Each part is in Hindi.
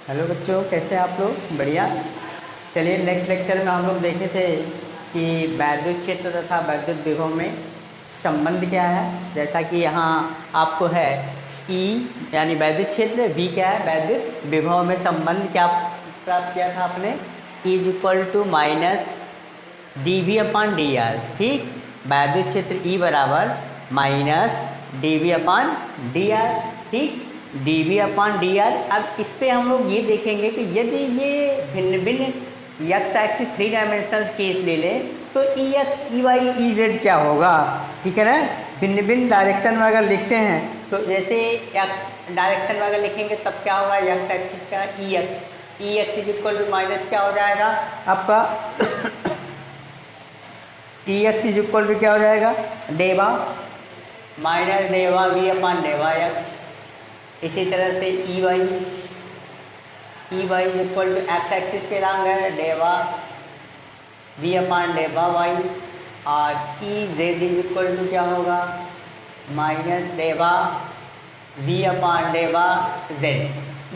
हेलो बच्चों, कैसे हैं आप लोग? बढ़िया। चलिए, नेक्स्ट लेक्चर में हम लोग देखे थे कि वैद्युत क्षेत्र तथा वैद्युत विभव में संबंध क्या है। जैसा कि यहाँ आपको है E यानी वैद्युत क्षेत्र, V क्या है वैद्युत विभव में संबंध क्या प्राप्त किया था आपने, E = माइनस dV/dr। ठीक, वैद्युत क्षेत्र E बराबर माइनस dV/dr। ठीक, dV/dr। अब इस पे हम लोग ये देखेंगे कि यदि ये भिन्न भिन्न एक्स एक्सिस 3 डायमेंशनल केस ले लें तो Ex, Ey, Ez क्या होगा। ठीक है ना, भिन्न भिन्न डायरेक्शन में अगर लिखते हैं तो जैसे एक्स डायरेक्शन में अगर लिखेंगे तब क्या होगा, एक्स एक्सिस का Ex = माइनस क्या हो जाएगा आपका Ex = क्या हो जाएगा, डेवा माइनस डेवा V/डेवा x। इसी तरह से Ey एक्स एक्सिस के लॉन्ग है, डेवा V/डेवा y। और Ez क्या होगा, माइनस डेवा V/डेवा z।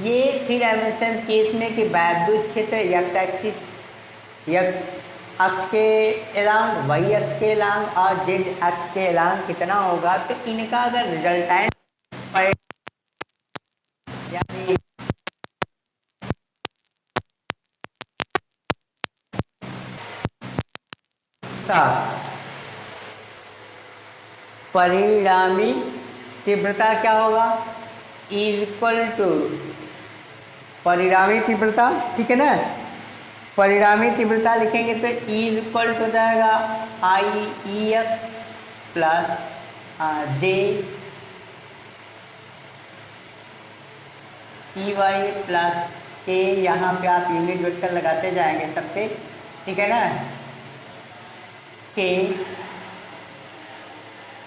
ये 3 डायमेंशन केस में कि वैद्युत क्षेत्र एक्स एक्सिस एक्स अक्ष के एलांग, वाई अक्ष के एलांग और जेड अक्ष के एलांग कितना होगा, तो इनका अगर रिजल्टेंट यानी परिणामी तीव्रता क्या होगा, = परिणामी तीव्रता। ठीक है ना, परिणामी तीव्रता लिखेंगे तो E हो जाएगा IEx plus J EY plus K। यहाँ पे आप यूनिट वेक्टर लगाते जाएंगे सब पे, ठीक है ना, K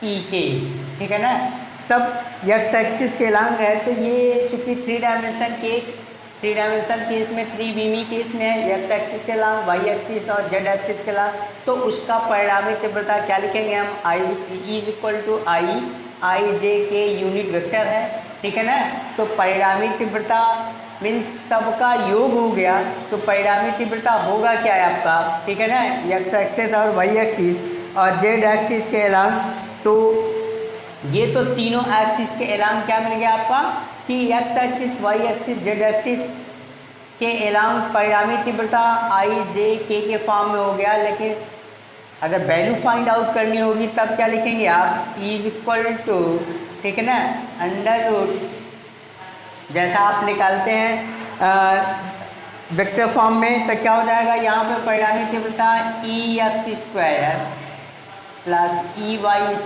EK। ठीक है ना, सब एक्स एक्सिस के लॉन्ग है। तो ये चूंकि 3 डायमेंशन केस में त्रिविमी केस में है, एक्स एक्सिस के लॉन्ग, वाई एक्सिस और जेड एक्सिस के लॉन्ग, तो उसका परिणामी तीव्रता क्या लिखेंगे हम, I IJ के यूनिट वेक्टर है। ठीक है ना, तो परिणामी तीव्रता मीन्स सबका योग हो गया, तो परिणामी तीव्रता होगा क्या है आपका, ठीक है ना, एक्स एक्सिस और वाई एक्सिस और जेड एक्सिस के अलांग। तो ये तो तीनों एक्सिस के अलांग क्या मिल गया आपका कि X axis, Y axis, Z axis के अलांग परिणामी तीव्रता IJK के फॉर्म में हो गया। लेकिन अगर वैल्यू फाइंड आउट करनी होगी तब क्या लिखेंगे आप, E ठीक है ना, √ जैसा आप निकालते हैं वेक्टर फॉर्म में तो क्या हो जाएगा, यहाँ पे परिणामी तीव्रता EX² plus EY²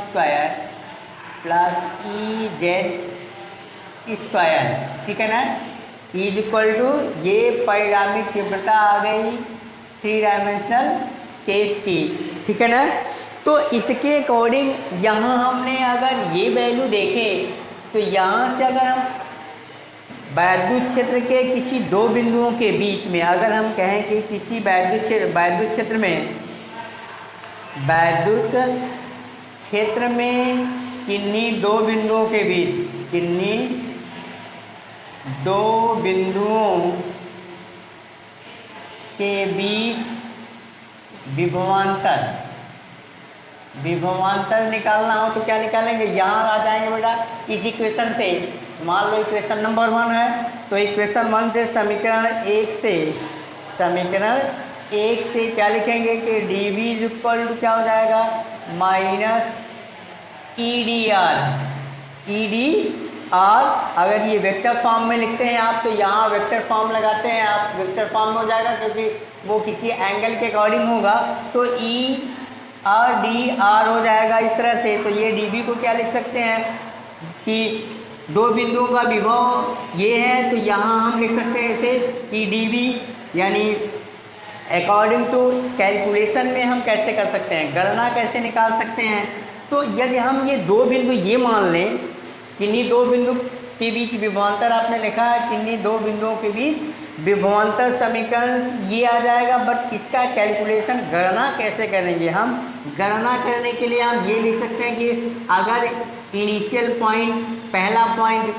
plus EZ²। ठीक है ना, E ये परिणामी तीव्रता आ गई 3 डायमेंशनल केस की। ठीक है ना, तो इसके अकॉर्डिंग यहाँ हमने अगर ये वैल्यू देखें तो यहाँ से अगर हम वैद्युत क्षेत्र के किसी दो बिंदुओं के बीच में अगर हम कहें कि किसी वैद्युत क्षेत्र में किन्हीं दो बिंदुओं के बीच, किन्हीं दो बिंदुओं के बीच विभवांतर निकालना हो तो क्या निकालेंगे, यहाँ आ जाएंगे बेटा इस इक्वेशन से। मान लो इक्वेशन नंबर 1 है, तो इक्वेशन 1 से समीकरण 1 से क्या लिखेंगे कि dV क्या हो जाएगा, माइनस EDR। अगर ये वेक्टर फॉर्म में लिखते हैं आप तो यहाँ वेक्टर फॉर्म लगाते हैं आप, वेक्टर फॉर्म में हो जाएगा क्योंकि वो किसी एंगल के अकॉर्डिंग होगा, तो ERDR हो जाएगा इस तरह से। तो ये dV को क्या लिख सकते हैं कि दो बिंदुओं का विभव ये है, तो यहाँ हम लिख सकते हैं इसे कि dV यानी अकॉर्डिंग टू कैलकुलेशन में हम कैसे कर सकते हैं, गणना कैसे निकाल सकते हैं। तो यदि हम ये दो बिंदु ये मान लें, किन्हीं दो बिंदु के बीच विभवांतर आपने लिखा है, किन्हीं दो बिंदुओं के बीच विभवांतर समीकरण ये आ जाएगा। बट इसका कैलकुलेशन गणना कैसे करेंगे हम, गणना करने के लिए हम ये लिख सकते हैं कि अगर इनिशियल पॉइंट, पहला पॉइंट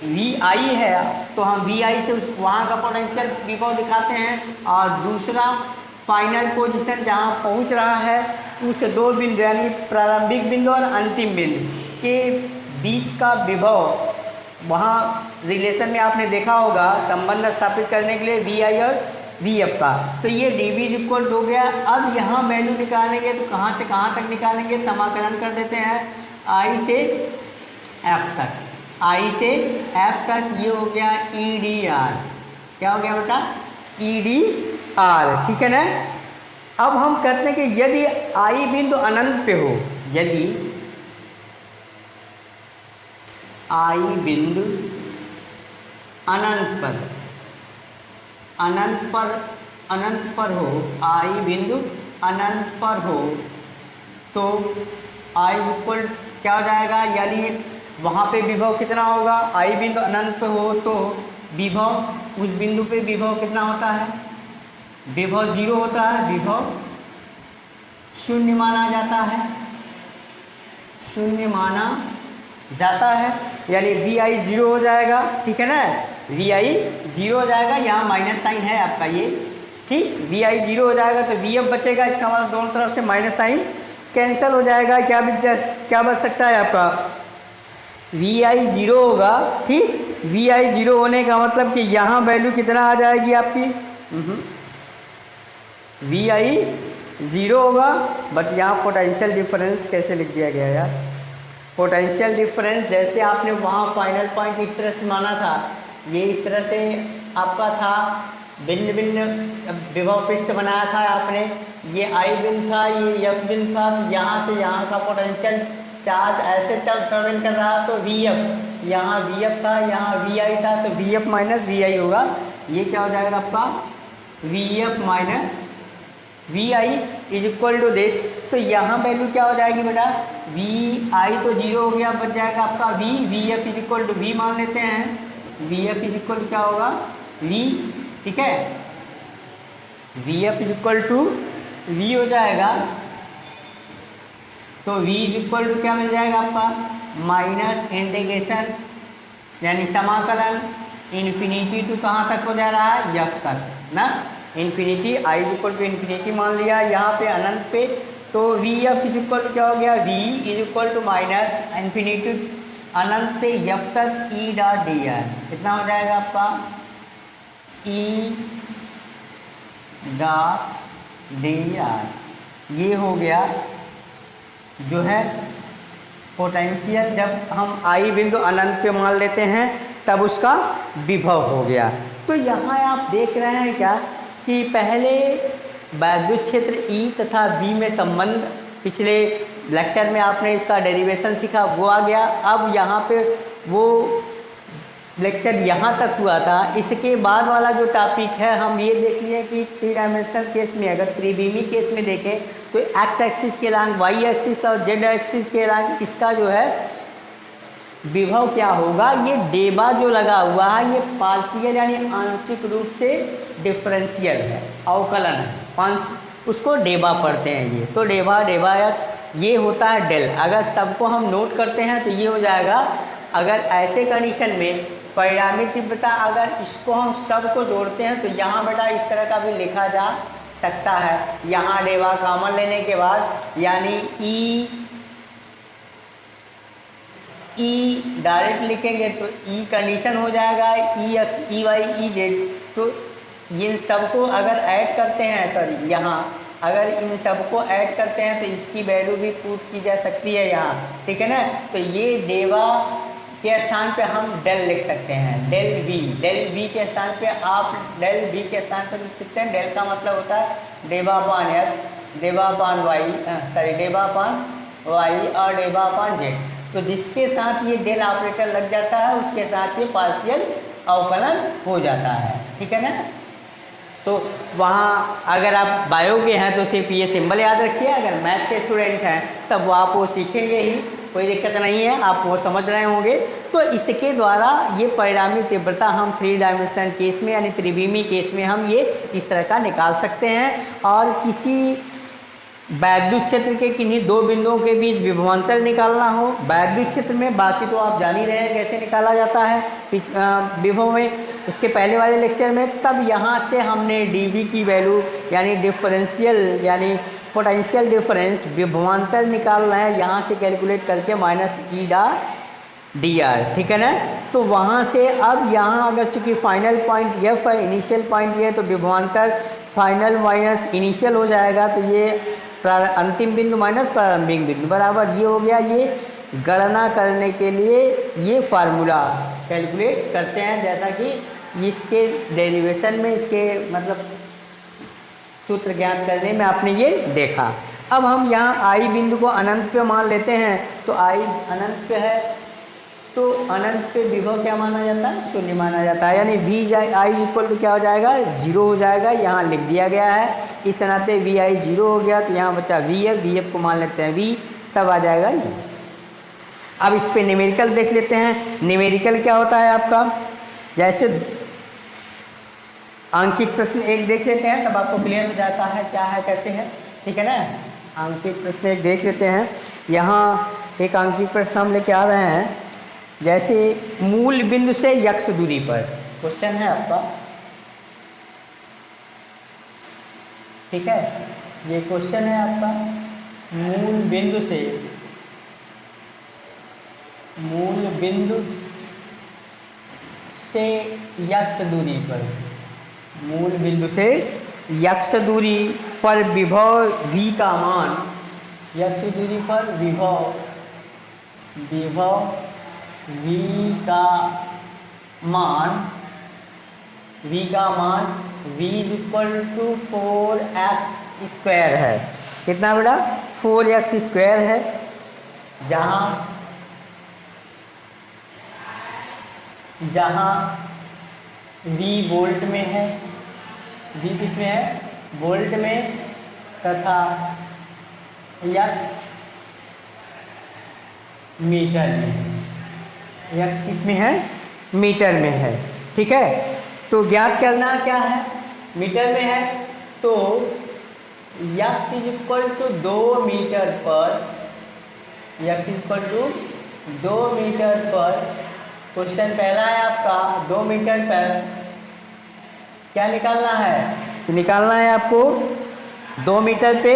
वी आई है तो हम वी आई से उस वहाँ का पोटेंशियल विभव दिखाते हैं, और दूसरा फाइनल पोजीशन जहाँ पहुँच रहा है उस दो बिंदु यानी प्रारंभिक बिंदु और अंतिम बिंदु के बीच का विभव, वहाँ रिलेशन में आपने देखा होगा संबंध स्थापित करने के लिए वी आई और वी एफ का। तो ये डी वी इक्वल हो गया। अब यहाँ वैल्यू निकालेंगे तो कहाँ से कहाँ तक निकालेंगे, समाकलन कर देते हैं आई से एफ तक, आई से एफ तक। ये हो गया ई डी आर, क्या हो गया बेटा, ई डी आर, ठीक है ना। अब हम कहते हैं कि यदि आई बिंदु अनंत पे हो, यदि आई बिंदु अनंत पर हो, आई बिंदु अनंत पर हो तो आई इक्वल क्या हो जाएगा, यानी वहाँ पे विभव कितना होगा, आई बिंदु अनंत पे हो तो विभव उस बिंदु पे विभव कितना होता है, विभव 0 होता है, विभव शून्य माना जाता है, शून्य माना जाता है, यानी वी आई 0 हो जाएगा, ठीक है ना, वी आई 0 हो जाएगा। यहाँ माइनस साइन है आपका ये, ठीक, वी आई 0 हो जाएगा तो वी एफ बचेगा, इसका मतलब दोनों तरफ से माइनस साइन कैंसिल हो जाएगा। क्या बच सकता है आपका, वी आई 0 होगा, ठीक, वी आई 0 होने का मतलब कि यहाँ वैल्यू कितना आ जाएगी आपकी, वी आई 0 होगा, बट यहाँ पोटेंशियल डिफरेंस कैसे लिख दिया गया यार, पोटेंशियल डिफरेंस जैसे आपने वहाँ फाइनल पॉइंट इस तरह से माना था, ये इस तरह से आपका था, भिन्न भिन्न विभव पृष्ठ बनाया था आपने, ये आई बिंदु था, ये एफ बिंदु था, तो यहाँ से यहाँ का पोटेंशियल चार्ज ऐसे ट्रेवल कर रहा तो वी एफ, यहाँ वी एफ था, यहाँ वी आई था, तो V F minus V I होगा, ये क्या हो जाएगा आपका, V F minus V I is equal to this. तो यहाँ वैल्यू क्या हो जाएगी बेटा, वी आई तो 0 हो गया, बच जाएगा आपका V F is equal to V मान लेते हैं, V F is equal to क्या होगा, वी, ठीक है, V F is equal to V हो जाएगा, तो वी इज इक्वल टू क्या मिल जाएगा आपका, माइनस इंटीग्रेशन यानी समाकलन इन्फिनिटी टू कहाँ तक हो जा रहा है, एफ तक ना, infinity, I is equal to infinity मान लिया यहाँ पे अनंत पे, तो V F is equal to क्या हो गया, V is equal to minus infinity अनंत से एफ तक ई डॉट डी आर, कितना हो जाएगा आपका, ई डॉट डी आर, ये हो गया जो है पोटेंशियल, जब हम आई बिंदु अनंत पे मान लेते हैं तब उसका विभव हो गया। तो यहाँ आप देख रहे हैं क्या कि पहले वैद्युत क्षेत्र ई तथा बी में संबंध, पिछले लेक्चर में आपने इसका डेरिवेशन सीखा, वो आ गया। अब यहाँ पे वो लेक्चर यहाँ तक हुआ था, इसके बाद वाला जो टॉपिक है हम ये देख लिए कि 3 डायमेंशनल केस में, अगर त्रिविमी केस में देखें तो एक्स एक्सिस के अलॉन्ग, वाई एक्सिस और जेड एक्सिस के अलॉन्ग इसका जो है विभव क्या होगा, ये डेबा जो लगा हुआ है ये पार्शियल यानी आंशिक रूप से डिफरेंशियल है, अवकलन है, उसको डेबा पढ़ते हैं ये, तो डेबा एक्स ये होता है डेल। अगर सबको हम नोट करते हैं तो ये हो जाएगा, अगर ऐसे कंडीशन में परिणामी तीव्रता, अगर इसको हम सबको जोड़ते हैं तो यहाँ बेटा इस तरह का भी लिखा जा सकता है, यहाँ डेबा कॉमन लेने के बाद, यानी ई डायरेक्ट लिखेंगे तो ई कंडीशन हो जाएगा, E X, E Y, E Z, तो इन सबको अगर ऐड करते हैं, सॉरी यहाँ अगर इन सबको ऐड करते हैं तो इसकी वैल्यू भी पुट की जा सकती है यहाँ, ठीक है ना। तो ये डेवा के स्थान पे हम डेल लिख सकते हैं, डेल वी के स्थान पे आप डेल वी के स्थान पर लिख सकते हैं। डेल का मतलब होता है डेबा अपान x, डेबा upon y, sorry डेबा upon y और डेबा अपान जेड। तो जिसके साथ ये डेल ऑपरेटर लग जाता है उसके साथ ये पार्शियल अवकलन हो जाता है, ठीक है ना। तो वहाँ अगर आप बायो के हैं तो सिर्फ ये सिंबल याद रखिए, अगर मैथ के स्टूडेंट हैं तब वो आप वो सीखेंगे ही, कोई दिक्कत नहीं है, आप वो समझ रहे होंगे। तो इसके द्वारा ये परिणामी तीव्रता हम 3 डायमेंशन केस में यानी त्रिविमी केस में हम ये इस तरह का निकाल सकते हैं। और किसी वैद्युत क्षेत्र के किन्हीं दो बिंदुओं के बीच विभवांतर निकालना हो वैद्युत क्षेत्र में, बाकी तो आप जान ही रहे हैं कैसे निकाला जाता है विभव में, उसके पहले वाले लेक्चर में। तब यहाँ से हमने डीवी की वैल्यू यानी डिफरेंशियल यानी पोटेंशियल डिफरेंस विभवांतर निकालना है, यहाँ से कैलकुलेट करके माइनस ई डी आर, ठीक है ना। तो वहाँ से अब यहाँ अगर चूँकि फाइनल पॉइंट एफ है, इनिशियल पॉइंट ये है, तो विभवांतर फाइनल माइनस इनिशियल हो जाएगा, तो ये अंतिम बिंदु माइनस प्रारंभिक बिंदु बराबर ये हो गया। ये गणना करने के लिए ये फार्मूला कैलकुलेट करते हैं, जैसा कि इसके डेरिवेशन में इसके मतलब सूत्र ज्ञात करने में आपने ये देखा। अब हम यहाँ आई बिंदु को अनंत पे मान लेते हैं, तो आई अनंत पे है तो अनंत पे विभव क्या माना जाता है, शून्य माना जाता है, यानी वी आई इक्वल टू क्या हो जाएगा, 0 हो जाएगा। यहाँ लिख दिया गया है इस नाते वी आई 0 हो गया, तो यहाँ बचा वी एफ को मान लेते हैं वी, तब आ जाएगा ये। अब इस पे न्यूमेरिकल देख लेते हैं। न्यूमेरिकल क्या होता है आपका, जैसे आंकिक प्रश्न एक देख लेते हैं तब आपको क्लियर हो जाता है क्या है कैसे है, ठीक है ना। आंकिक प्रश्न एक देख लेते हैं। यहाँ एक आंकिक प्रश्न हम लेके आ रहे हैं, जैसे मूल बिंदु से यक्ष दूरी पर क्वेश्चन है आपका, ठीक है। ये क्वेश्चन है आपका मूल बिंदु से यक्ष दूरी पर, मूल बिंदु से यक्ष दूरी पर विभव v का मान, यक्ष दूरी पर विभव v का मान v इक्वल टू 4x² है। कितना बेटा, 4x² है। जहाँ v वोल्ट में है, v किस में है, वोल्ट में, तथा x मीटर में, x किस में है, मीटर में है, ठीक है। तो ज्ञात करना क्या है, मीटर में है तो x is equal to 2 meter पर, x इक्वल टू 2 मीटर पर, क्वेश्चन पहला है आपका 2 मीटर पर क्या निकालना है, निकालना है आपको 2 मीटर पे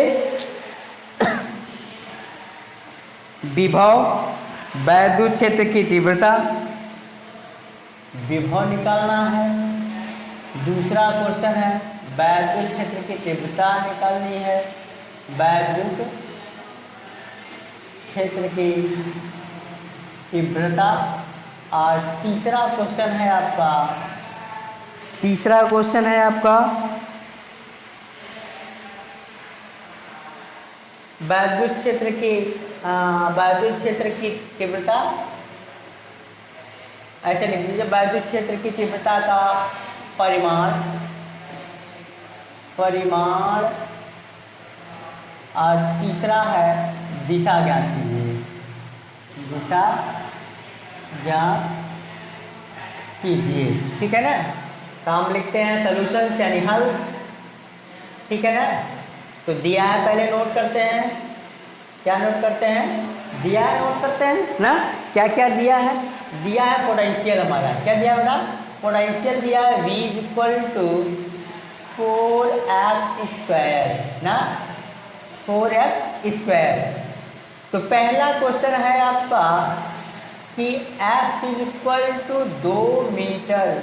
विभव वैद्युत क्षेत्र की तीव्रता, विभव निकालना है। दूसरा क्वेश्चन है वैद्युत क्षेत्र की तीव्रता निकालनी है, वैद्युत क्षेत्र की तीव्रता। और तीसरा क्वेश्चन है आपका वैद्युत क्षेत्र की तीव्रता, ऐसे लिख लीजिए वैद्युत क्षेत्र की तीव्रता का परिमाण और तीसरा है दिशा ज्ञात कीजिए, दिशा ज्ञात कीजिए, ठीक है ना। काम लिखते हैं सॉल्यूशंस यानी हल, ठीक है ना। तो दिया है पहले नोट करते हैं, क्या नोट करते हैं, दिया है नोट करते हैं ना। क्या क्या दिया है, दिया है पोटेंशियल हमारा, क्या दिया बेटा, पोटेंशियल दिया है v इक्वल टू 4x² ना, 4x²। तो पहला क्वेश्चन है आपका कि x is equal to 2 meter,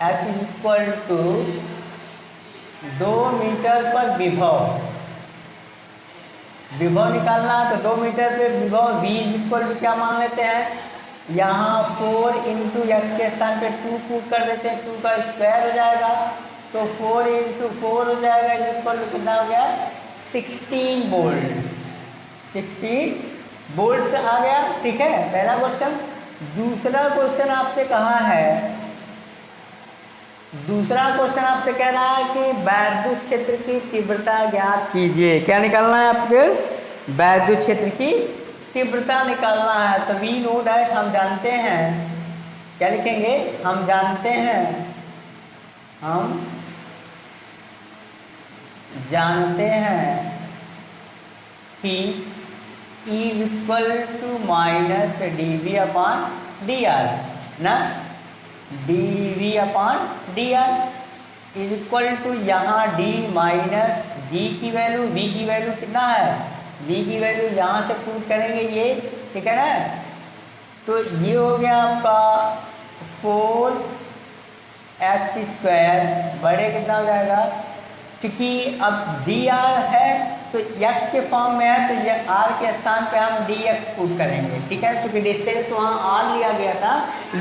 x is equal to 2 meter पर विभव निकालना, तो 2 मीटर पे विभव v इज इक्वल टू क्या मान लेते हैं, यहाँ 4 इंटू एक्स के स्थान पे 2 पुट कर देते हैं, 2 का स्क्वायर हो जाएगा, तो 4 इंटू 4 हो जाएगा, इज इक्वल टू कितना हो गया, 16 वोल्ट, 16 वोल्ट से आ गया, ठीक है, पहला क्वेश्चन। दूसरा क्वेश्चन आपसे कहा है, दूसरा क्वेश्चन आपसे कह रहा है कि वैद्युत क्षेत्र की तीव्रता ज्ञात कीजिए। क्या निकालना है आपके, वैद्युत क्षेत्र की तीव्रता निकालना है। तो वी नो दैट, हम जानते हैं, क्या लिखेंगे, हम जानते हैं कि is equal to minus D V upon D R ना, D V upon D R is equal to यहाँ डी माइनस डी की वैल्यू, वी की वैल्यू कितना है, वी की वैल्यू यहाँ से पुट करेंगे ये, ठीक है ना। तो ये हो गया आपका 4x² बड़े कितना हो जाएगा, क्योंकि अब डी आर है तो x के फॉर्म में है तो ये r के स्थान पे हम dx पुट करेंगे, ठीक है। क्योंकि डिस्टेंस वहाँ r लिया गया था,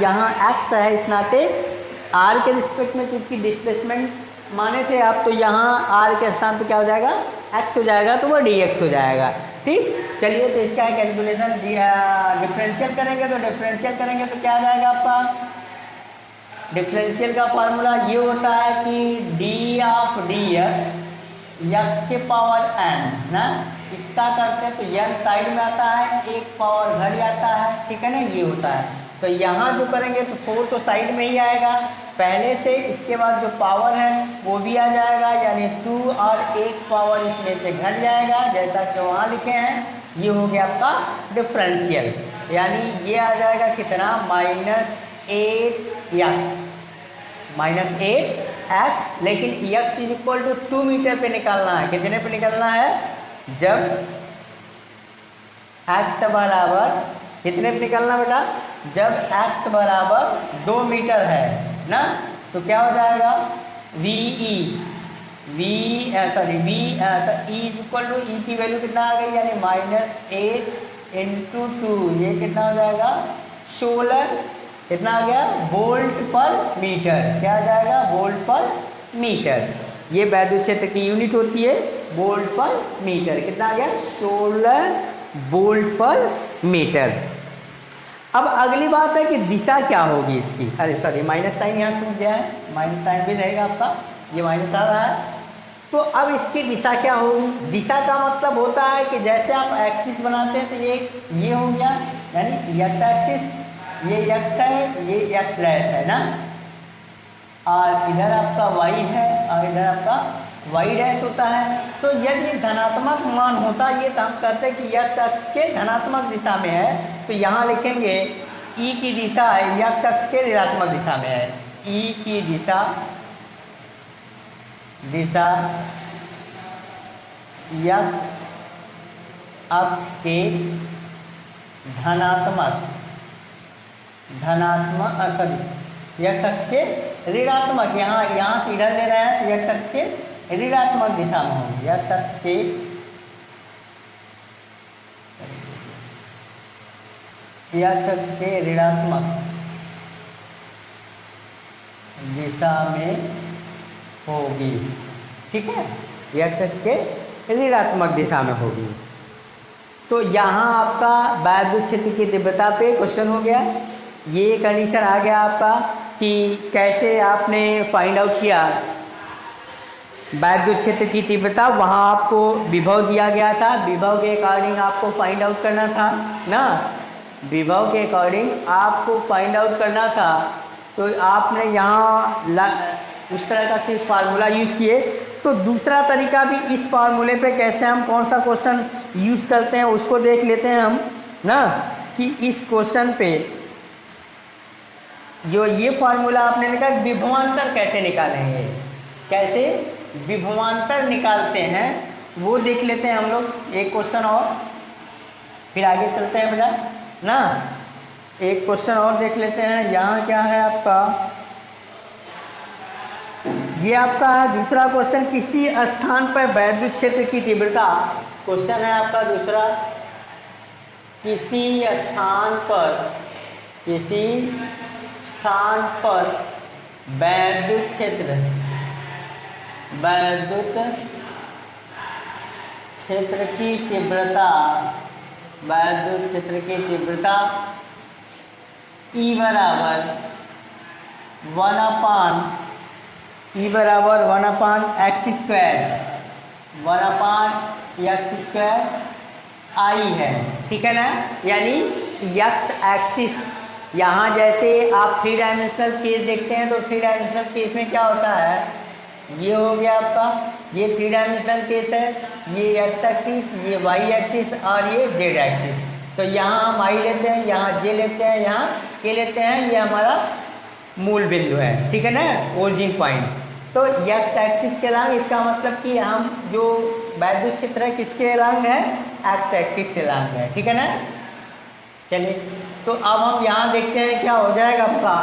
यहाँ x है, इस नाते r के रिस्पेक्ट में क्योंकि डिस्प्लेसमेंट माने थे आप, तो यहाँ r के स्थान पे क्या हो जाएगा, x हो जाएगा, तो वो dx हो जाएगा, ठीक। चलिए तो इसका कैलकुलेशन डिफरेंशियल करेंगे, तो डिफरेंशियल करेंगे तो क्या आ जाएगा आपका, डिफरेंशियल का फार्मूला ये होता है कि d ऑफ dx x के पावर n ना, इसका करते हैं तो n साइड में आता है, एक पावर घट जाता है, ठीक है ना, ये होता है। तो यहाँ जो करेंगे तो 4 तो साइड में ही आएगा पहले से, इसके बाद जो पावर है वो भी आ जाएगा, यानी 2 और एक पावर इसमें से घट जाएगा, जैसा कि वहाँ लिखे हैं। ये हो गया आपका डिफरेंशियल, यानी ये आ जाएगा कितना, -8x, लेकिन x is equal to 2 meter पे निकालना है, कितने पे निकालना है, जब x बराबर कितने पे निकालना बेटा, जब x बराबर 2 मीटर है ना, तो क्या हो जाएगा, v इज इक्वल टू ई की वैल्यू कितना आ गई, यानी -8 × 2, ये कितना हो जाएगा 16, कितना आ गया, वोल्ट पर मीटर, क्या आ जाएगा, वोल्ट पर मीटर। ये वैद्युत क्षेत्र की यूनिट होती है वोल्ट पर मीटर, कितना आ गया 16 वोल्ट पर मीटर। अब अगली बात है कि दिशा क्या होगी इसकी, अरे सॉरी माइनस साइन यहाँ छूट गया है, माइनस साइन भी रहेगा आपका, ये माइनस आ रहा है। तो अब इसकी दिशा क्या होगी, दिशा का मतलब होता है कि जैसे आप एक्सिस बनाते हैं तो ये हो गया, यानी एक्स एक्सिस, ये x है, ये x डैश है ना, और इधर आपका y है और इधर आपका y डैश होता है। तो यदि धनात्मक मान होता ये तो हम कहते हैं कि x अक्ष के धनात्मक दिशा में है, तो यहाँ लिखेंगे e की दिशा है x अक्ष के ऋणात्मक दिशा में है, e की दिशा x अक्ष के धनात्मक सॉरी x अक्ष के ऋणात्मक, यहाँ से इधर ले रहे हैं तो x अक्ष के ऋणात्मक दिशा में होंगे, x अक्ष के ऋणात्मक दिशा में होगी, ठीक है, x अक्ष के ऋणात्मक दिशा में होगी। तो यहाँ आपका वैद्युत क्षेत्र की तीव्रता पे क्वेश्चन हो गया, ये कंडीशन आ गया आपका कि कैसे आपने फाइंड आउट किया वैद्युत क्षेत्र की तीव्रता, वहाँ आपको विभव दिया गया था, विभव के अकॉर्डिंग आपको फाइंड आउट करना था ना, विभव के अकॉर्डिंग आपको फाइंड आउट करना था। तो आपने यहाँ उस तरह का सिर्फ फार्मूला यूज़ किए। तो दूसरा तरीका भी इस फार्मूले पे कैसे हम कौन सा क्वेश्चन यूज़ करते हैं उसको देख लेते हैं हम ना, कि इस क्वेश्चन पे जो ये फार्मूला आपने लिखा विभवांतर कैसे निकालेंगे, कैसे विभवांतर निकालते हैं वो देख लेते हैं हम लोग। एक क्वेश्चन और फिर आगे चलते हैं बेटा ना, एक क्वेश्चन और देख लेते हैं। यहाँ क्या है आपका, ये आपका दूसरा क्वेश्चन, किसी स्थान पर वैद्युत क्षेत्र की तीव्रता, क्वेश्चन है आपका दूसरा, किसी स्थान पर वैद्युत क्षेत्र की तीव्रता, वैद्युत क्षेत्र की तीव्रता E बराबर 1/x² I है, ठीक है ना। यानी x एक्सिस, यहाँ जैसे आप 3 डायमेंशनल केस देखते हैं तो 3 डायमेंशनल केस में क्या होता है ये हो गया आपका, ये 3 डायमेंशनल केस है, ये एक्स एक्सिस, ये वाई एक्सिस और ये जेड एक्सिस। तो यहाँ हम आई लेते हैं, यहाँ जे लेते हैं, यहाँ के लेते हैं, ये हमारा मूल बिंदु है, ठीक है ना, ओरिजिन पॉइंट। तो एक्स एक्सिस के अलॉन्ग, इसका मतलब कि हम जो वैद्युत क्षेत्र है किसके अलॉन्ग है, एक्स एक्सिस के अलॉन्ग है, ठीक है ना। चलिए, तो अब हम यहाँ देखते हैं क्या हो जाएगा आपका,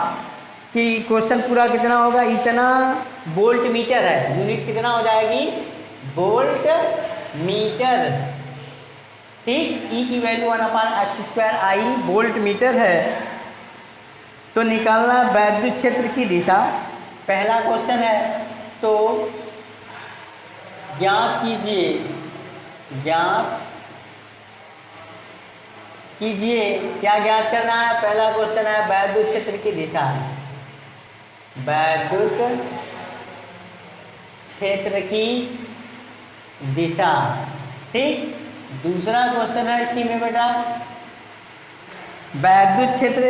कि क्वेश्चन पूरा कितना होगा, इतना वोल्ट मीटर है, यूनिट कितना हो जाएगी, वोल्ट मीटर, ठीक। ई की वैल्यू 1/x² आई वोल्ट मीटर है। तो निकालना वैद्युत क्षेत्र की दिशा, पहला क्वेश्चन है, तो ज्ञात कीजिए, ज्ञात कीजिए, क्या ज्ञात करना है, पहला क्वेश्चन है वैद्युत क्षेत्र की दिशा, वैद्युत क्षेत्र की दिशा, ठीक। दूसरा क्वेश्चन है इसी में बेटा, वैद्युत क्षेत्र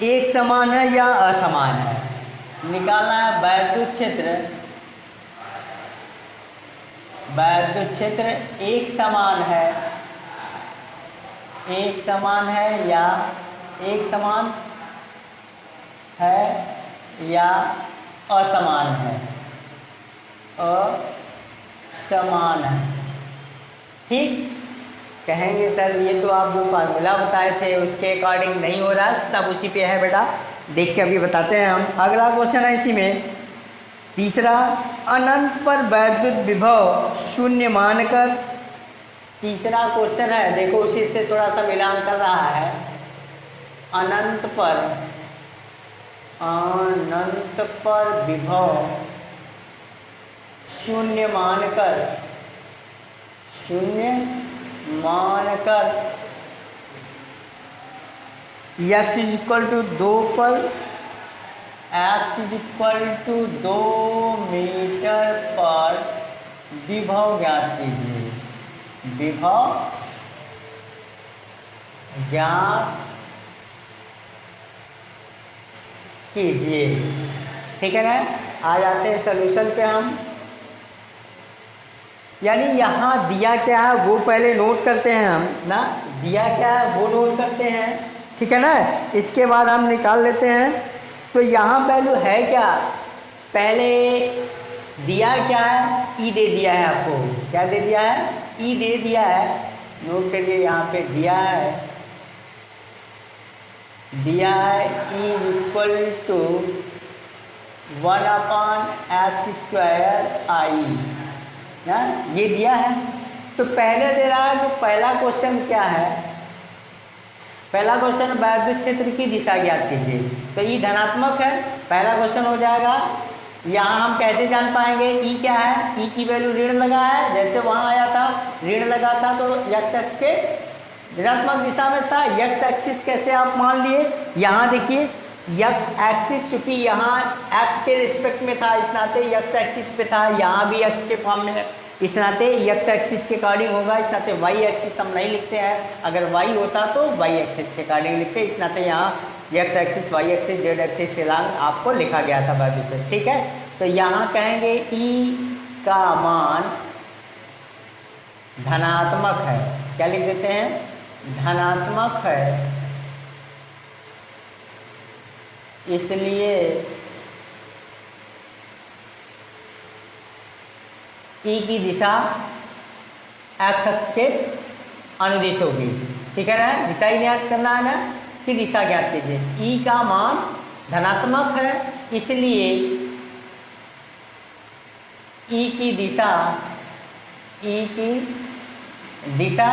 एक समान है या असमान है, निकालना है वैद्युत क्षेत्र, वैद्युत क्षेत्र एक समान है, एक समान है या एक समान है या असमान है, असमान है, ठीक। कहेंगे सर ये तो आप जो फार्मूला बताए थे उसके अकॉर्डिंग नहीं हो रहा, सब उसी पे है बेटा, देख के अभी बताते हैं हम। अगला क्वेश्चन है इसी में, तीसरा, अनंत पर वैद्युत विभव शून्य मानकर, तीसरा क्वेश्चन है, देखो उसी से थोड़ा सा मिलान कर रहा है, अनंत पर विभव शून्य मानकर, शून्य मानकर x = 2 पर, x = 2 मीटर पर विभव ज्ञात कीजिए, विभव ज्ञात कीजिए, ठीक है ना। आ जाते हैं सॉल्यूशन पे हम, यानी यहाँ दिया क्या है वो पहले नोट करते हैं हम ना, दिया क्या है वो नोट करते हैं, ठीक है ना, इसके बाद हम निकाल लेते हैं। तो यहाँ वैल्यू है क्या, पहले दिया क्या है, ई दे दिया है आपको, क्या दे दिया है, ई दे दिया है, नोट करिए यहाँ पे दिया है, दिया है ई = 1/x² आई ना, ये दिया है। तो पहले दे रहा है, तो पहला क्वेश्चन क्या है, पहला क्वेश्चन वैद्युत क्षेत्र की दिशा ज्ञात कीजिए, तो ई धनात्मक है, पहला क्वेश्चन हो जाएगा। यहाँ हम कैसे जान पाएंगे, ई क्या है, ई की वैल्यू ऋण लगा है, जैसे वहाँ आया था ऋण लगा था तो एक्स एक्सिस के ऋणात्मक दिशा में था, एक्स एक्सिस कैसे आप मान लिए, यहाँ देखिए एक्स एक्सिस चूंकि यहाँ एक्स के रिस्पेक्ट में था, इस नाते एक्स एक्सिस पे था, यहाँ भी एक्स के फॉर्म में है, इस नाते एक्स एक्सिस के अकॉर्डिंग होगा, इस नाते वाई एक्सिस हम नहीं लिखते हैं, अगर वाई होता तो वाई एक्सिस के अकॉर्डिंग लिखते, इस नाते यहाँ X axis, Y axis, Z axis से अलॉन्ग आपको लिखा गया था वैल्यू से, ठीक है। तो यहाँ कहेंगे ई का मान धनात्मक है, क्या लिख देते हैं, धनात्मक है, इसलिए ई की दिशा एक्स अक्ष के अनुदिश होगी, ठीक है ना, दिशा ही ज्ञात करना है ना, कि दिशा ज्ञात कीजिए, ई का मान धनात्मक है, इसलिए ई की दिशा, ई की दिशा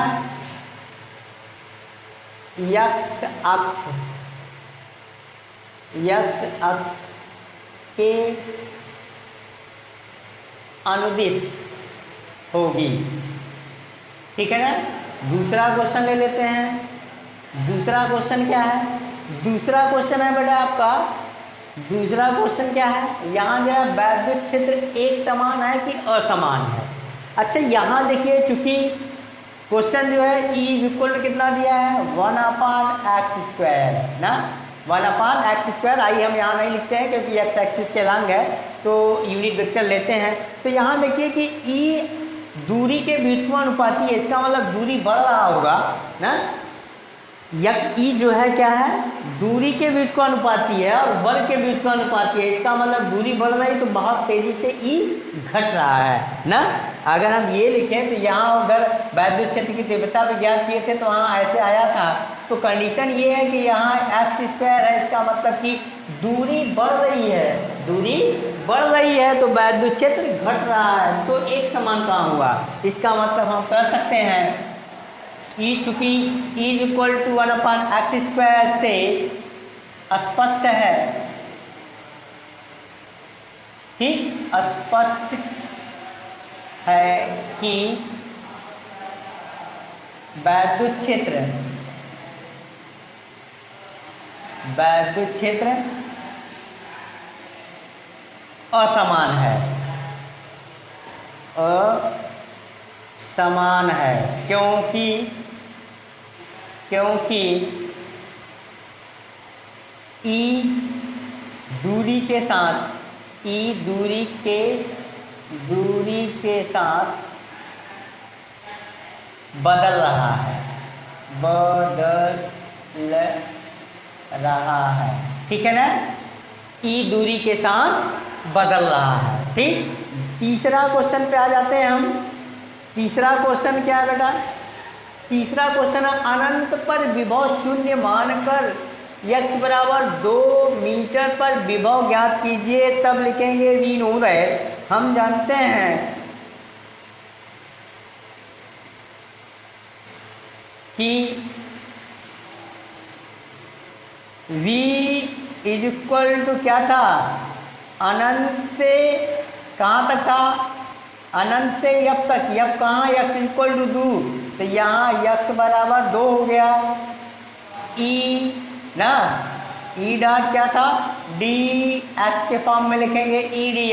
एक्स अक्ष, एक्स अक्ष के अनुदिश होगी, ठीक है ना। दूसरा क्वेश्चन ले लेते हैं, दूसरा क्वेश्चन क्या है, दूसरा क्वेश्चन है बेटा आपका, दूसरा क्वेश्चन क्या है, यहाँ जो है वैद्युत क्षेत्र एक समान है कि असमान है। अच्छा यहाँ देखिए, चूंकि क्वेश्चन जो है E कितना दिया है, 1/x² ना, 1/x², आई हम यहाँ नहीं लिखते हैं क्योंकि एक्स एक्सिस के अलॉन्ग है, तो यूनिट वेक्टर लेते हैं। तो यहाँ देखिए कि ई दूरी के व्युत्क्रमानुपाती है, इसका मतलब दूरी बढ़ रहा होगा ना। ई जो है क्या है, दूरी के व्युत्क्रमानुपाती है और बल के व्युत्क्रमानुपाती है, इसका मतलब दूरी बढ़ रही तो बहुत तेजी से ई घट रहा है ना। अगर हम ये लिखें तो यहाँ उधर वैद्युत क्षेत्र की तीव्रता भी ज्ञात किए थे तो वहाँ ऐसे आया था। तो कंडीशन ये है कि यहाँ एक्स स्क्वायर है, इसका मतलब कि दूरी बढ़ रही है, दूरी बढ़ रही है तो वैद्युत क्षेत्र घट रहा है, तो एक समान काम हुआ। इसका मतलब हम कर सकते हैं ई चूंकि इज इक्वल टू 1/x² से स्पष्ट है, ठीक, स्पष्ट है कि वैद्युत क्षेत्र असमान है, असमान है, क्योंकि ई दूरी के साथ बदल रहा है, ठीक है ना, ई दूरी के साथ बदल रहा है, ठीक। तीसरा क्वेश्चन पे आ जाते हैं हम। तीसरा क्वेश्चन क्या है बेटा, तीसरा क्वेश्चन है अनंत पर विभव शून्य मानकर x बराबर 2 मीटर पर विभव ज्ञात कीजिए। तब लिखेंगे वी नो दैट, हम जानते हैं कि v इज इक्वल टू क्या था, अनंत से कहाँ तक था, अनंत से यप तक, यप कहाँ, x इक्वल टू 2, तो यहाँ x बराबर 2 हो गया, ई ना, ई डॉट क्या था, डी एक्स के फॉर्म में लिखेंगे ई डी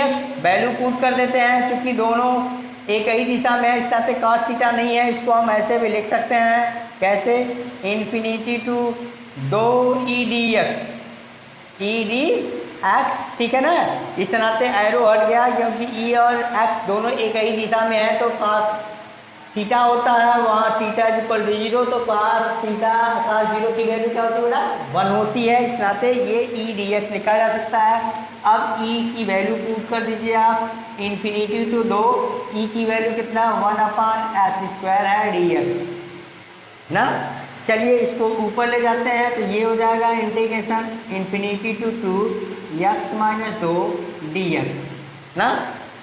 एक्स, वैल्यू पुट कर देते हैं, चूंकि दोनों एक ही दिशा में है, इस तरह से cos थीटा नहीं है, इसको हम ऐसे भी लिख सकते हैं, कैसे, infinity to 2 E D X, ठीक है ना। इस नाते एरो हट गया क्योंकि ई और एक्स दोनों एक ही दिशा में है, तो cos थीटा होता है वहाँ थीटा इज इक्वल टू 0, तो cos थीटा cos 0 की वैल्यू क्या होती है बेटा, 1 होती है। इस नाते ये ई डी एक्स लिखा जा सकता है। अब ई की वैल्यू पुट कर दीजिए आप, इन्फिनिटी टू 2, ई की वैल्यू कितना, 1/x² है डी एक्स ना। चलिए इसको ऊपर ले जाते हैं तो ये हो जाएगा integration infinity to 2x - 2 dx ना,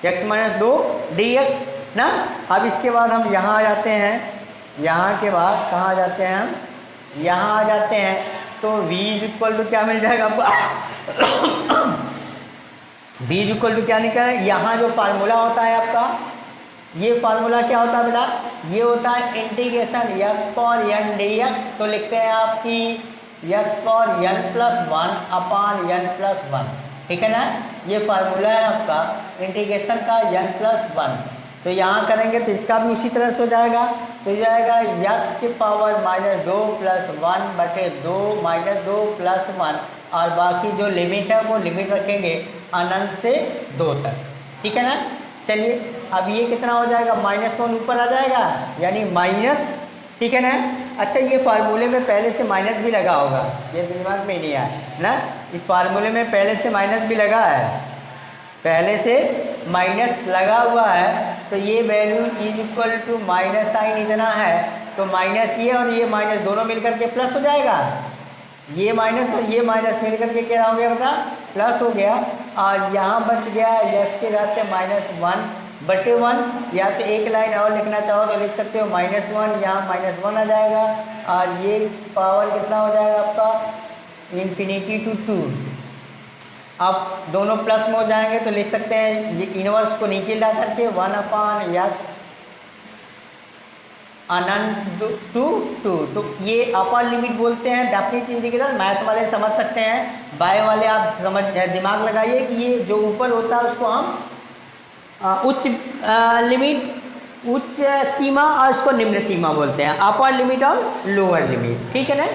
x - 2 dx ना। अब इसके बाद हम यहाँ आ जाते हैं, यहाँ के बाद कहाँ आ जाते हैं हम, यहाँ आ जाते हैं, तो v इक्वल टू क्या मिल जाएगा आपको v इक्वल टू क्या निकला, यहाँ जो फार्मूला होता है आपका, ये फार्मूला क्या होता है बेटा, ये होता है इंटीग्रेशन x पर n dx, तो लिखते हैं आपकी x पर n + 1/n+1, ठीक है ना। ये फार्मूला है आपका इंटीग्रेशन का n + 1, तो यहाँ करेंगे तो इसका भी उसी तरह से हो जाएगा, तो हो जाएगा x की पावर -2 + 1/2 -2 + 1, और बाकी जो लिमिट है वो लिमिट रखेंगे अनंत से 2 तक, ठीक है ना। चलिए अब ये कितना हो जाएगा, -1 ऊपर आ जाएगा, यानी माइनस, ठीक है ना। अच्छा ये फार्मूले में पहले से माइनस भी लगा होगा, ये दिमाग में नहीं आया ना, इस फार्मूले में पहले से माइनस भी लगा है, पहले से माइनस लगा हुआ है, तो ये value is equal to minus sign इतना है, तो माइनस ये और ये माइनस दोनों मिलकर के प्लस हो जाएगा, ये माइनस और ये माइनस मिलकर के क्या हो गया बता, प्लस हो गया, और यहाँ बच गया x के रहते -1/1, या तो एक लाइन और लिखना चाहो तो लिख सकते हो -1, यहाँ -1 आ जाएगा, और ये पावर कितना हो जाएगा आपका इन्फिनिटी टू 2। अब दोनों प्लस में हो जाएंगे तो लिख सकते हैं ये इनवर्स को नीचे ला करके 1/x अनंत टू 2, तो ये अपर लिमिट बोलते हैं डेफिनेट इंटीग्रल, मैथ वाले समझ सकते हैं, बाय वाले आप समझ दिमाग लगाइए कि ये जो ऊपर होता है उसको हम उच्च लिमिट, उच्च सीमा, और इसको निम्न सीमा बोलते हैं, अपर लिमिट और लोअर लिमिट, ठीक है ना।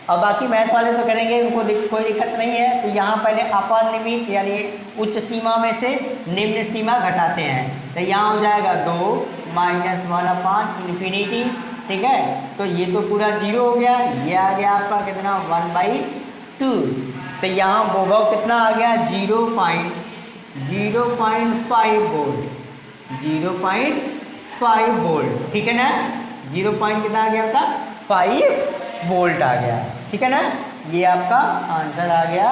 और बाकी मैथ वाले तो करेंगे, उनको कोई दिक्कत नहीं है। तो यहाँ पहले अपर लिमिट यानी उच्च सीमा में से निम्न सीमा घटाते हैं। तो यहाँ हो जाएगा 2 माइनस 1/5 इन्फिनिटी, ठीक है। तो ये तो पूरा 0 हो गया, ये आ गया आपका कितना 1/2। तो यहाँ वैभव कितना आ गया 0.05 वोल्ट, 0.5 वोल्ट, ठीक है ना। 0 कितना आ गया आपका 5 वोल्ट आ गया, ठीक है ना। ये आपका आंसर आ गया,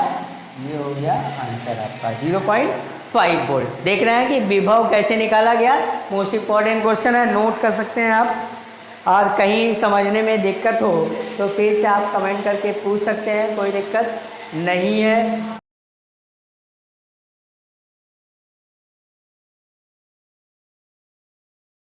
ये हो गया आंसर आपका 0.5 वोल्ट। देख रहे हैं कि विभव कैसे निकाला गया। मोस्ट इम्पॉर्टेंट क्वेश्चन है, नोट कर सकते हैं आप। और कहीं समझने में दिक्कत हो तो फिर से आप कमेंट करके पूछ सकते हैं, कोई दिक्कत नहीं है।